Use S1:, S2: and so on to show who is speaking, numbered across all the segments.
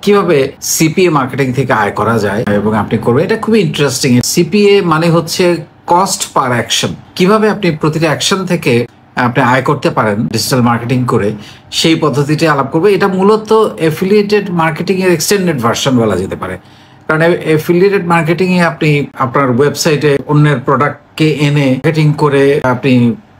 S1: কিভাবে CPA marketing থেকে আয় করা যায় এবং আপনি করবেন, এটা খুবই ইন্টারেস্টিং। সিপিএ মানে হচ্ছে কস্ট পার অ্যাকশন। কিভাবে আপনি প্রতিটা অ্যাকশন থেকে আপনি আয় করতে পারেন ডিজিটাল মার্কেটিং করে, সেই পদ্ধতিটি আলাপ করবে। এটা মূলত অ্যাফিলিয়েটেড মার্কেটিং এর এক্সটেন্ডেড ভার্সন বলা যেতে পারে। কারণ অ্যাফিলিয়েটেড মার্কেটিং এ আপনি আপনার ওয়েবসাইটে অন্যের প্রোডাক্টকে এনে মার্কেটিং করে আপনি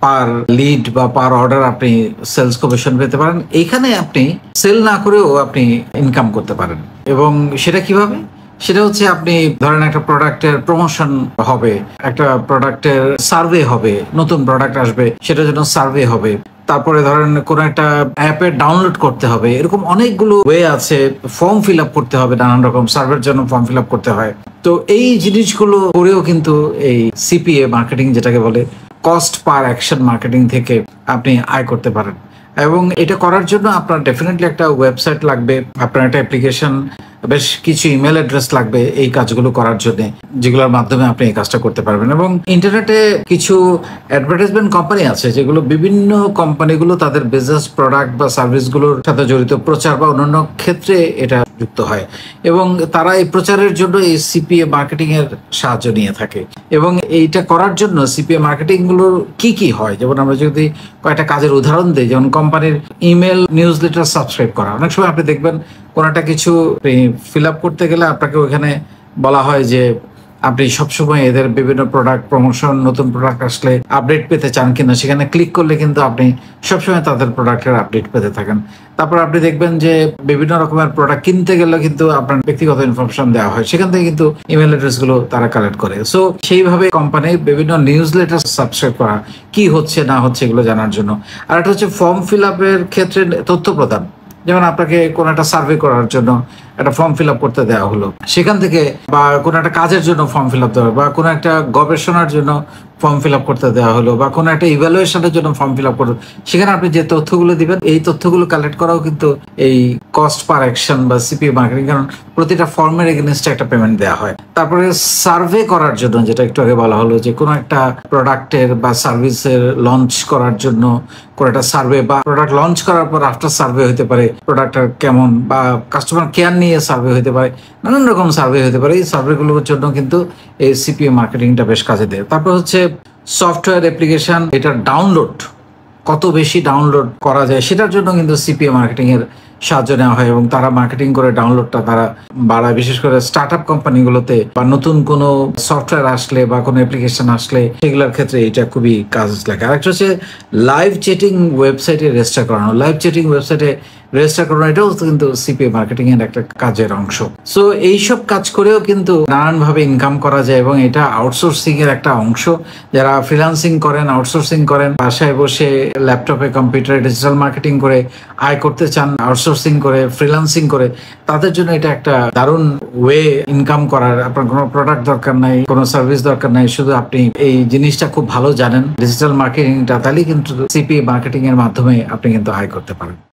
S1: পার লিড বা পার অর্ডার আপনি সেলস কমিশন পেতে পারেন। এইখানে আপনি সেল না করেও আপনি ইনকাম করতে পারেন। এবং সেটা কিভাবে? সেটা হচ্ছে আপনি ধরেন একটা প্রোডাক্টের প্রমোশন হবে, একটা প্রোডাক্টের সার্ভে হবে, নতুন প্রোডাক্ট আসবে সেটার জন্য সার্ভে হবে, তারপরে ধরেন কোনো একটা অ্যাপে ডাউনলোড করতে হবে, এরকম অনেকগুলো ওয়ে আছে। ফর্ম ফিল আপ করতে হবে, নানান রকম সার্ভের জন্য ফর্ম ফিল আপ করতে হয়। তো এই জিনিসগুলো করেও কিন্তু এই সিপিএ মার্কেটিং যেটাকে বলে কস্ট পার অ্যাকশন মার্কেটিং থেকে আপনি আয় করতে পারেন। এবং এটা করার জন্য আপনার ডেফিনেটলি একটা ওয়েবসাইট লাগবে, আপনার একটা অ্যাপ্লিকেশন, বেশ কিছু ইমেল অ্যাড্রেস লাগবে এই কাজগুলো করার জন্য, যেগুলোর মাধ্যমে আপনি এই কাজটা করতে পারবেন। এবং ইন্টারনেটে কিছু অ্যাডভার্টাইজমেন্ট কোম্পানি আছে যেগুলো বিভিন্ন কোম্পানিগুলো তাদের বিজনেস প্রোডাক্ট বা সার্ভিসগুলোর সাথে জড়িত প্রচার বা অন্যান্য ক্ষেত্রে এটা যুক্ত হয় এবং তারা এই প্রচারের জন্য এই সিপিএ মার্কেটিং এর সাহায্য নিয়ে থাকে। এবং এইটা করার জন্য সিপিএ মার্কেটিং গুলোর কি কি হয়, যেমন আমরা যদি কয়েকটা কাজের উদাহরণ দিই, যেমন কোম্পানির ইমেল নিউজ লেটার সাবস্ক্রাইব করা। অনেক সময় আপনি দেখবেন কোনো একটা কিছু ফিল আপ করতে গেলে আপনাকে ওখানে বলা হয় যে আপনি সবসময় এদের বিভিন্ন প্রোডাক্ট প্রমোশন, নতুন প্রোডাক্ট আসলে আপডেট পেতে চান কিনা, সেখানে ক্লিক করলে কিন্তু আপনি সবসময় তাদের প্রোডাক্টের আপডেট পেতে থাকেন। তারপর আপনি দেখবেন যে বিভিন্ন রকমের প্রোডাক্ট কিনতে গেলে কিন্তু আপনার ব্যক্তিগত ইনফরমেশন দেওয়া হয়, সেখান থেকে কিন্তু ইমেল অ্যাড্রেস গুলো তারা কালেক্ট করে। সো সেইভাবে কোম্পানির বিভিন্ন নিউজ লেটার সাবস্ক্রাইব করা, কি হচ্ছে না হচ্ছে এগুলো জানার জন্য। আর একটা হচ্ছে ফর্ম ফিল আপের ক্ষেত্রে তথ্য প্রদান। যেমন আপনাকে কোনো একটা সার্ভে করার জন্য একটা ফর্ম ফিল আপ করতে দেওয়া হলো, সেখান থেকে বা কোনো একটা কাজের জন্য ফর্ম ফিল আপ দেওয়া, বা কোনো একটা গবেষণার জন্য ফর্ম ফিল আপ করতে দেওয়া হলো, বা কোনো একটা ইভ্যালুয়েশনের জন্য ফর্ম ফিল আপ করলো, সেখানে আপনি যে তথ্যগুলো দিবেন এই তথ্যগুলো কালেক্ট করাও কিন্তু এই কস্ট পার অ্যাকশন বা সিপিএ মার্কেটিং, কারণ প্রতিটা ফর্মের এগেইনস্টে একটা পেমেন্ট দেওয়া হয়। তারপরে সার্ভে করার জন্য, যেটা একটু আগে বলা হলো, যে কোনো একটা প্রোডাক্টের বা সার্ভিসের লঞ্চ করার জন্য কোনো একটা সার্ভে, বা প্রোডাক্ট লঞ্চ করার পর আফটার সার্ভে হতে পারে, প্রোডাক্টটা কেমন, বা কাস্টমার কেয়ার নিয়ে সার্ভে হতে পারে, নানান রকম সার্ভে হতে পারে। এই সার্ভেগুলোর জন্য কিন্তু এই সিপিএ মার্কেটিংটা বেশ কাজে দেয়। তারপর হচ্ছে সফটওয়্যার অ্যাপ্লিকেশন, এটার ডাউনলোড, কত বেশি ডাউনলোড করা যায় সেটার জন্য কিন্তু সিপিএ মার্কেটিং এর সাহায্য নেওয়া হয় এবং তারা মার্কেটিং করে ডাউনলোডটা তারা বাড়ায়। বিশেষ করে স্টার্ট আপ কোম্পানিগুলোতে বা নতুন কোনো সফটওয়্যার আসলে বা কোনো অ্যাপ্লিকেশন আসলে সেগুলোর ক্ষেত্রে এটা খুবই কাজ লাগে। আরেকটা হচ্ছে লাইভ চ্যাটিং ওয়েবসাইটে রেজিস্টার করানো। লাইভ চ্যাটিং ওয়েবসাইটে রেজিস্টার করানো এটাও কিন্তু সিপিএ মার্কেটিং এর একটা কাজের অংশ। সো এইসব কাজ করেও কিন্তু নানানভাবে ইনকাম করা যায় এবং এটা আউটসোর্সিং এর একটা অংশ। যারা ফ্রিল্যান্সিং করেন, আউটসোর্সিং করেন, বাসায় বসে ল্যাপটপে কম্পিউটারে ডিজিটাল মার্কেটিং করে আয় করতে চান, আউটসোর্সিং করে, ফ্রিল্যান্সিং করে, তাদের জন্য এটা একটা দারুণ ওয়ে ইনকাম করার। আপনার কোনো প্রোডাক্ট দরকার নাই, কোনো সার্ভিস দরকার নাই, শুধু আপনি এই জিনিসটা খুব ভালো জানেন ডিজিটাল মার্কেটিংটা, তাহলেই কিন্তু সিপিএ মার্কেটিং এর মাধ্যমে আপনি কিন্তু আয় করতে পারেন।